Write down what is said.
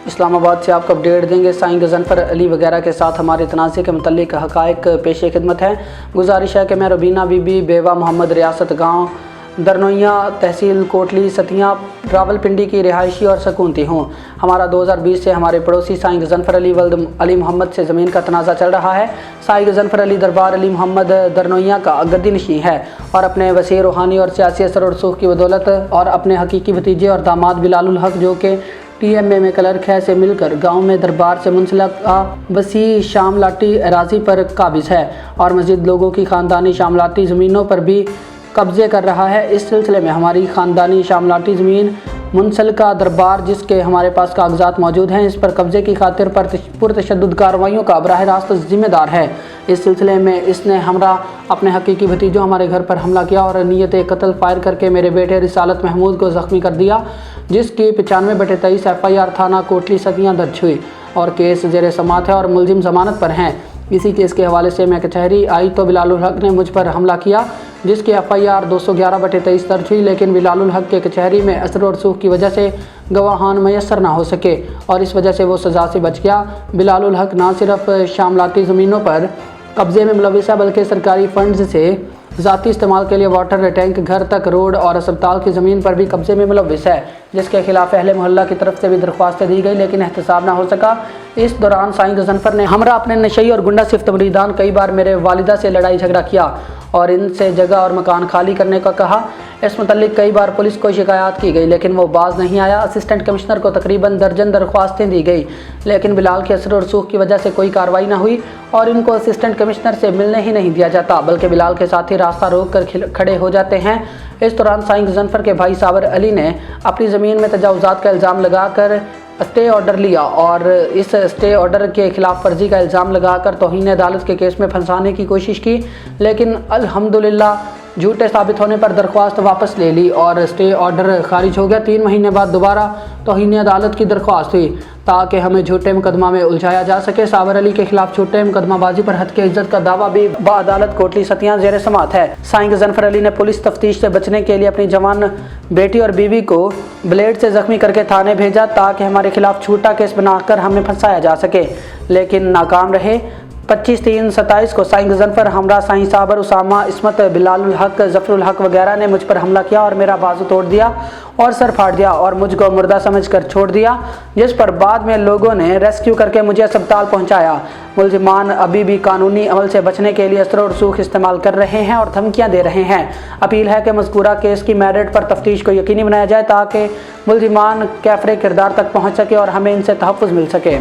اسلام آباد سے آپ کو اپڈیٹ دیں گے۔ سائیں غضنفر علی وغیرہ کے ساتھ ہمارے تنازع کے متعلق حقائق پیش خدمت ہے۔ گزارش ہے کہ میں ربینہ بی بی بیوہ محمد، ریاست گاؤں درنوئیاں، تحصیل کوٹلی ستیاں، راولپنڈی کی رہائشی اور سکونتی ہوں۔ ہمارا 2020 سے ہمارے پڑوسی سائیں غضنفر علی ولد علی محمد سے زمین کا تنازع چل رہا ہے۔ سائیں غضنفر علی دربار علی محمد درنوئیاں کا گدی نشین ہے اور اپنے وسیع روحانی اور سیاسی اثر و رسوخ کی بدولت اور اپنے حقیقی بھتیجے اور داماد بلال الحق جو کہ TMA میں کلرک ہے سے مل کر گاؤں میں دربار سے منسلک وسیع شاملاتی اراضی پر قابض ہے اور مزید لوگوں کی خاندانی شاملاتی زمینوں پر بھی قبضے کر رہا ہے۔ اس سلسلے میں ہماری خاندانی شاملاتی زمین منسلکہ دربار جس کے ہمارے پاس کاغذات موجود ہیں، اس پر قبضے کی خاطر پرتشدد کارروائیوں کا براہ راست ذمہ دار ہے۔ اس سلسلے میں اس نے ہمراہ اپنے حقیقی بھتیجوں ہمارے گھر پر حملہ کیا اور نیت قتل فائر کر کے میرے بیٹے رسالت محمود کو زخمی کر دیا، جس کی 95/23 FIR تھانہ کوٹلی ستیاں درج ہوئی اور کیس زیر سماعت ہے اور ملزم ضمانت پر ہیں۔ اسی کیس کے حوالے سے میں کچہری آئی تو بلال الحق نے مجھ پر حملہ کیا، جس کی FIR 211/23 درج ہوئی، لیکن بلال الحق کے کچہری میں اثر و رسوخ کی وجہ سے گواہان میسر نہ ہو سکے اور اس وجہ سے وہ سزا سے بچ گیا۔ بلال الحق نہ صرف شاملاتی زمینوں پر قبضے میں ملوث ہے بلکہ سرکاری فنڈز سے ذاتی استعمال کے لیے واٹر ٹینک، گھر تک روڈ اور اسپتال کی زمین پر بھی قبضے میں ملوث ہے، جس کے خلاف اہل محلہ کی طرف سے بھی درخواستیں دی گئی لیکن احتساب نہ ہو سکا۔ اس دوران سائیں غضنفر نے ہمراہ اپنے نشئی اور گنڈا صفت مریدان کئی بار میرے والدہ سے لڑائی جھگڑا کیا اور ان سے جگہ اور مکان خالی کرنے کا کہا۔ اس متعلق کئی بار پولیس کو شکایات کی گئی لیکن وہ باز نہیں آیا۔ اسسٹنٹ کمشنر کو تقریباً درجن درخواستیں دی گئی لیکن بلال کے اثر و رسوخ کی وجہ سے کوئی کارروائی نہ ہوئی اور ان کو اسسٹنٹ کمشنر سے ملنے ہی نہیں دیا جاتا بلکہ بلال کے ساتھی راستہ روک کر کھڑے ہو جاتے ہیں۔ اس دوران سائیں غضنفر کے بھائی صابر علی نے اپنی زمین میں تجاوزات کا الزام لگا کر اسٹے آرڈر لیا اور اس اسٹے آرڈر کے خلاف ورزی کا الزام لگا کر توہین عدالت کے کیس میں پھنسانے کی کوشش کی، لیکن الحمدللہ جھوٹے ثابت ہونے پر درخواست واپس لے لی اور اسٹے آرڈر خارج ہو گیا۔ 3 مہینے بعد دوبارہ توہین عدالت کی درخواست ہوئی تاکہ ہمیں جھوٹے مقدمہ میں الجھایا جا سکے۔ صابر علی کے خلاف جھوٹے مقدمہ بازی پر ہتک عزت کا دعویٰ بھی بعدالت کوٹلی ستیاں زیر سماعت ہے۔ سائیں غضنفر علی نے پولیس تفتیش سے بچنے کے لیے اپنی جوان بیٹی اور بیوی کو بلیڈ سے زخمی کر کے تھانے بھیجا تاکہ ہمارے خلاف جھوٹا کیس بنا کر ہمیں پھنسایا جا سکے، لیکن ناکام رہے۔ 25/3/27 کو سائیں غضنفر ہمراہ سائیں صابر، اسامہ، عصمت، بلال الحق، ظفر الحق وغیرہ نے مجھ پر حملہ کیا اور میرا بازو توڑ دیا اور سر پھاڑ دیا اور مجھ کو مردہ سمجھ کر چھوڑ دیا، جس پر بعد میں لوگوں نے ریسکیو کر کے مجھے اسپتال پہنچایا۔ ملزمان ابھی بھی قانونی عمل سے بچنے کے لیے اثر و رسوخ استعمال کر رہے ہیں اور دھمکیاں دے رہے ہیں۔ اپیل ہے کہ مذکورہ کیس کی میرٹ پر تفتیش کو یقینی بنایا جائے تاکہ ملزمان کیفر کردار تک پہنچ سکے اور ہمیں ان سے تحفظ مل سکے۔